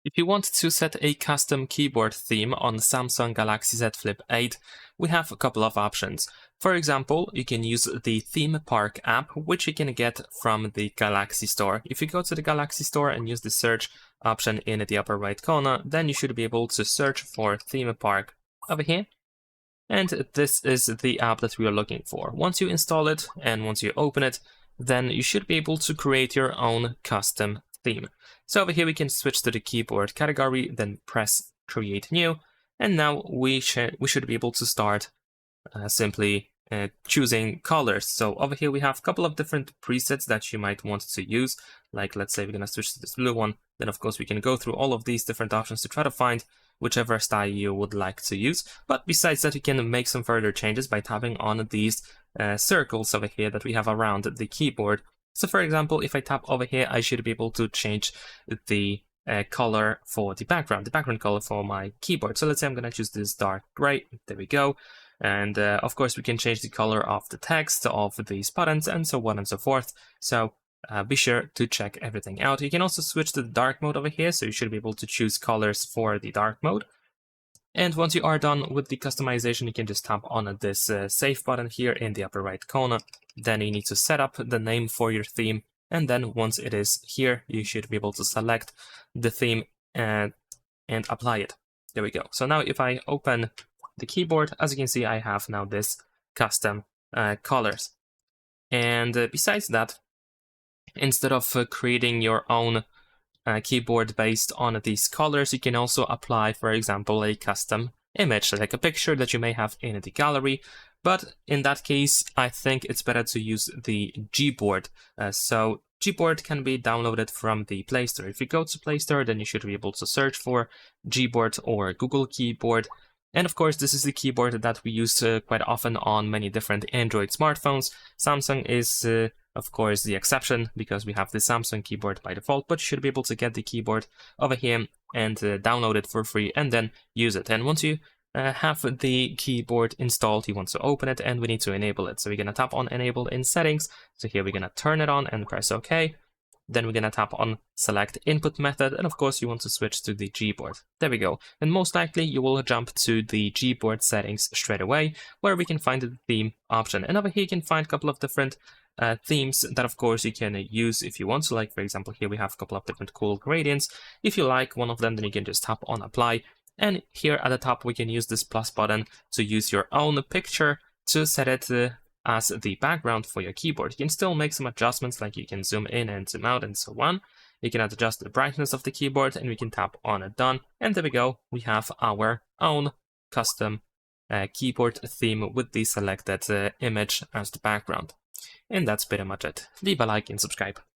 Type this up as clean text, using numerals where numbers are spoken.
If you want to set a custom keyboard theme on Samsung Galaxy Z Flip 8, we have a couple of options. For example, you can use the Theme Park app, which you can get from the Galaxy Store. If you go to the Galaxy Store and use the search option in the upper right corner, then you should be able to search for Theme Park over here. And this is the app that we are looking for. Once you install it and once you open it, then you should be able to create your own custom theme. So over here we can switch to the keyboard category, then press create new, and now we should be able to start simply choosing colors. So over here we have a couple of different presets that you might want to use, like let's say we're going to switch to this blue one, then of course we can go through all of these different options to try to find whichever style you would like to use. But besides that, you can make some further changes by tapping on these circles over here that we have around the keyboard. So for example, if I tap over here, I should be able to change the color for the background color for my keyboard. So let's say I'm going to choose this dark gray. There we go. And of course, we can change the color of the text, of these buttons, and so on and so forth. So be sure to check everything out. You can also switch to the dark mode over here, so you should be able to choose colors for the dark mode. And once you are done with the customization, you can just tap on this save button here in the upper right corner. Then you need to set up the name for your theme. And then once it is here, you should be able to select the theme and apply it. There we go. So now if I open the keyboard, as you can see, I have now this custom colors. And besides that, instead of creating your own keyboard based on these colors, you can also apply, for example, a custom image, like a picture that you may have in the gallery. But in that case, I think it's better to use the Gboard. So Gboard can be downloaded from the Play Store. If you go to Play Store, then you should be able to search for Gboard or Google Keyboard. And of course, this is the keyboard that we use quite often on many different Android smartphones. Samsung is, of course, the exception because we have the Samsung keyboard by default, but you should be able to get the keyboard over here and download it for free and then use it. And once you have the keyboard installed, you want to open it and we need to enable it. So we're going to tap on enable in settings. So here we're going to turn it on and press OK. Then we're going to tap on select input method, and of course you want to switch to the Gboard. There we go. And most likely you will jump to the Gboard settings straight away, where we can find the theme option. And over here you can find a couple of different themes that of course you can use if you want to. Like for example, here we have a couple of different cool gradients. If you like one of them, then you can just tap on apply. And here at the top we can use this plus button to use your own picture to set it as the background for your keyboard. You can still make some adjustments, like you can zoom in and zoom out and so on. You can adjust the brightness of the keyboard and we can tap on it done. And there we go. We have our own custom keyboard theme with the selected image as the background. And that's pretty much it. Leave a like and subscribe.